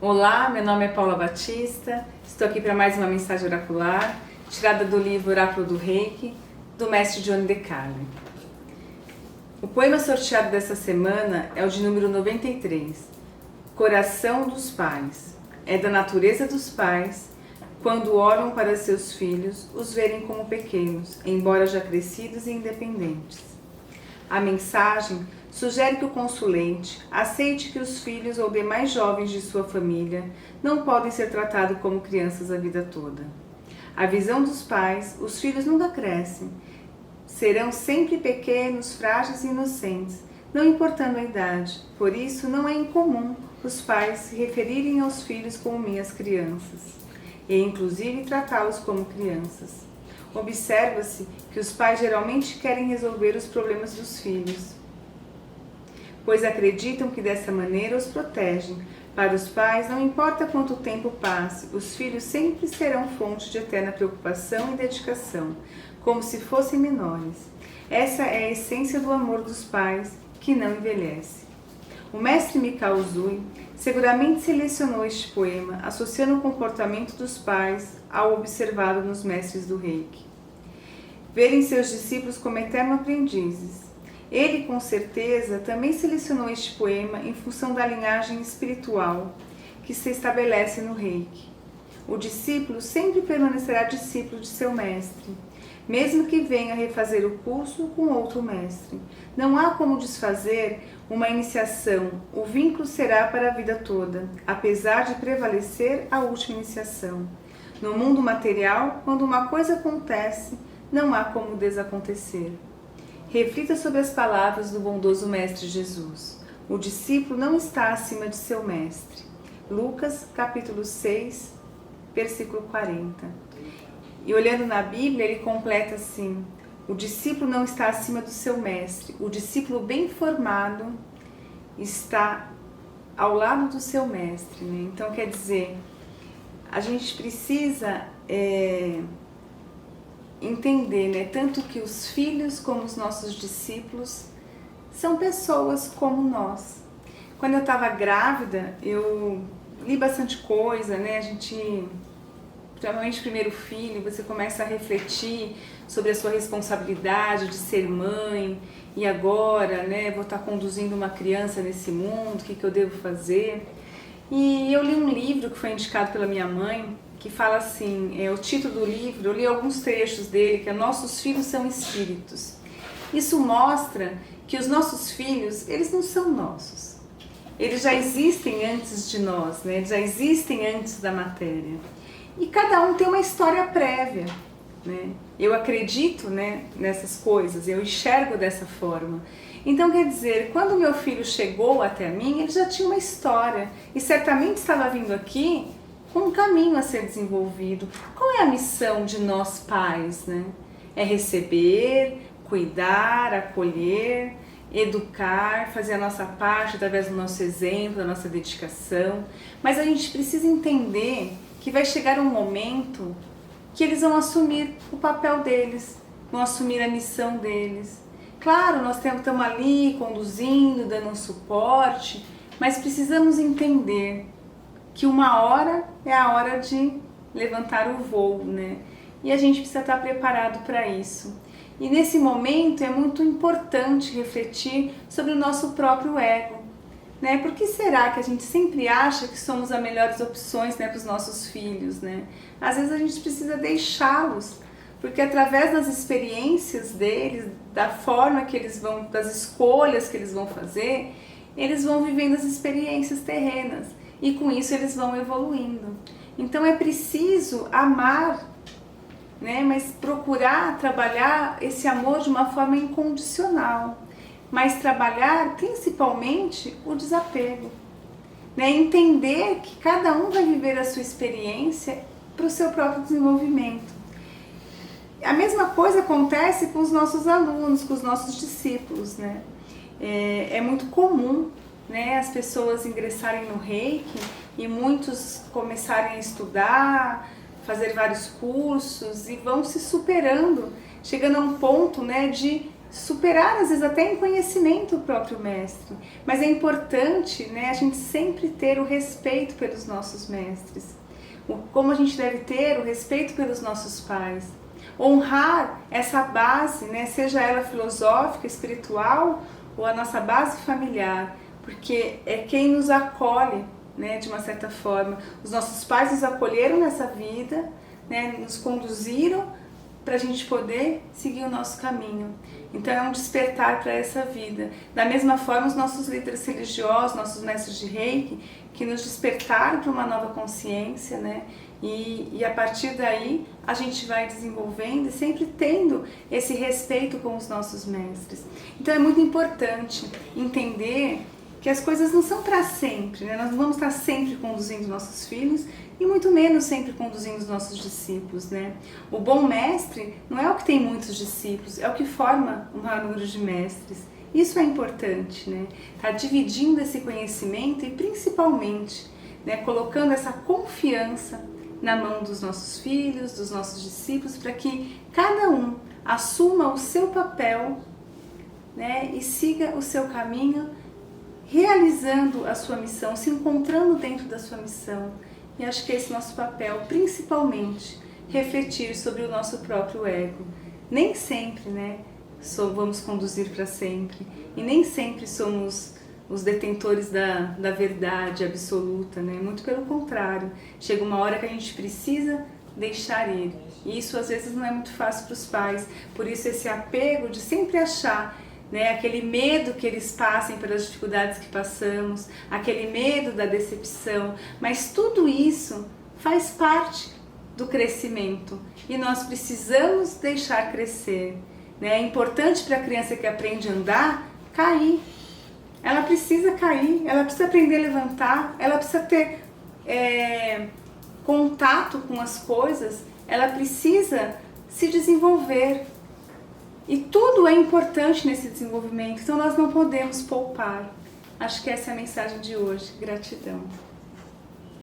Olá, meu nome é Paula Batista, estou aqui para mais uma mensagem oracular, tirada do livro Oráculo do Reiki, do mestre Johnny DeCarli. O poema sorteado dessa semana é o de número 93, Coração dos Pais. É da natureza dos pais, quando olham para seus filhos, os verem como pequenos, embora já crescidos e independentes. A mensagem sugere que o consulente aceite que os filhos ou demais jovens de sua família não podem ser tratados como crianças a vida toda. A visão dos pais, os filhos nunca crescem. Serão sempre pequenos, frágeis e inocentes, não importando a idade. Por isso, não é incomum os pais se referirem aos filhos como minhas crianças, e inclusive tratá-los como crianças. Observa-se que os pais geralmente querem resolver os problemas dos filhos, pois acreditam que dessa maneira os protegem. Para os pais, não importa quanto tempo passe, os filhos sempre serão fonte de eterna preocupação e dedicação, como se fossem menores. Essa é a essência do amor dos pais, que não envelhece. O mestre Mikao Usui seguramente selecionou este poema associando o comportamento dos pais ao observado nos mestres do Reiki. Verem seus discípulos como eternos aprendizes. Ele, com certeza, também selecionou este poema em função da linhagem espiritual que se estabelece no Reiki. O discípulo sempre permanecerá discípulo de seu mestre, mesmo que venha refazer o curso com outro mestre. Não há como desfazer uma iniciação, o vínculo será para a vida toda, apesar de prevalecer a última iniciação. No mundo material, quando uma coisa acontece, não há como desacontecer. Reflita sobre as palavras do bondoso Mestre Jesus. O discípulo não está acima de seu mestre. Lucas, capítulo 6, versículo 40. E olhando na Bíblia, ele completa assim: o discípulo não está acima do seu mestre. O discípulo bem formado está ao lado do seu mestre, né? Então, quer dizer, a gente precisa entender, né, tanto que os filhos como os nossos discípulos são pessoas como nós. Quando eu estava grávida, eu li bastante coisa, né? A gente, principalmente o primeiro filho, você começa a refletir sobre a sua responsabilidade de ser mãe, e agora, né, vou estar conduzindo uma criança nesse mundo, o que eu devo fazer? E eu li um livro que foi indicado pela minha mãe, que fala assim, o título do livro, eu li alguns trechos dele, que é Nossos Filhos São Espíritos. Isso mostra que os nossos filhos, eles não são nossos. Eles já existem antes de nós, né? Eles já existem antes da matéria. E cada um tem uma história prévia, né? Eu acredito, né, nessas coisas, eu enxergo dessa forma. Então, quer dizer, quando meu filho chegou até mim, ele já tinha uma história e certamente estava vindo aqui com um caminho a ser desenvolvido. Qual é a missão de nós pais, né? É receber, cuidar, acolher, educar, fazer a nossa parte através do nosso exemplo, da nossa dedicação. Mas a gente precisa entender que vai chegar um momento que eles vão assumir o papel deles, vão assumir a missão deles. Claro, nós estamos ali conduzindo, dando um suporte, mas precisamos entender que uma hora é a hora de levantar o voo, né? E a gente precisa estar preparado para isso. E nesse momento é muito importante refletir sobre o nosso próprio ego, né? Por que será que a gente sempre acha que somos as melhores opções, né, para os nossos filhos, né? Às vezes a gente precisa deixá-los, porque através das experiências deles, da forma que eles vão, das escolhas que eles vão fazer, eles vão vivendo as experiências terrenas. E com isso eles vão evoluindo. Então é preciso amar, né? Mas procurar trabalhar esse amor de uma forma incondicional. Mas trabalhar principalmente o desapego, né? Entender que cada um vai viver a sua experiência para o seu próprio desenvolvimento. A mesma coisa acontece com os nossos alunos, com os nossos discípulos, né? É muito comum, né, as pessoas ingressarem no Reiki e muitos começarem a estudar, fazer vários cursos e vão se superando, chegando a um ponto, né, de superar às vezes até em conhecimento o próprio mestre. Mas é importante, né, a gente sempre ter o respeito pelos nossos mestres. Como a gente deve ter o respeito pelos nossos pais. Honrar essa base, né, seja ela filosófica, espiritual ou a nossa base familiar, porque é quem nos acolhe, né, de uma certa forma. Os nossos pais nos acolheram nessa vida, né, nos conduziram para a gente poder seguir o nosso caminho. Então é um despertar para essa vida. Da mesma forma, os nossos líderes religiosos, nossos mestres de Reiki, que nos despertaram para uma nova consciência, né? E a partir daí a gente vai desenvolvendo e sempre tendo esse respeito com os nossos mestres. Então é muito importante entender que as coisas não são para sempre, né? Nós não vamos estar sempre conduzindo nossos filhos e muito menos sempre conduzindo os nossos discípulos, né? O bom mestre não é o que tem muitos discípulos, é o que forma um maior número de mestres. Isso é importante, né? Tá dividindo esse conhecimento e principalmente, né, colocando essa confiança na mão dos nossos filhos, dos nossos discípulos, para que cada um assuma o seu papel, né, e siga o seu caminho, realizando a sua missão, se encontrando dentro da sua missão. E acho que esse é nosso papel, principalmente, refletir sobre o nosso próprio ego. Nem sempre, né, vamos conduzir para sempre, e nem sempre somos os detentores da verdade absoluta, né? Muito pelo contrário, chega uma hora que a gente precisa deixar ele. E isso às vezes não é muito fácil para os pais, por isso esse apego de sempre achar, né, aquele medo que eles passem pelas dificuldades que passamos, aquele medo da decepção, mas tudo isso faz parte do crescimento e nós precisamos deixar crescer, né? É importante para a criança que aprende a andar cair. Ela precisa cair, ela precisa aprender a levantar, ela precisa ter contato com as coisas, ela precisa se desenvolver. E tudo é importante nesse desenvolvimento, então nós não podemos poupar. Acho que essa é a mensagem de hoje. Gratidão.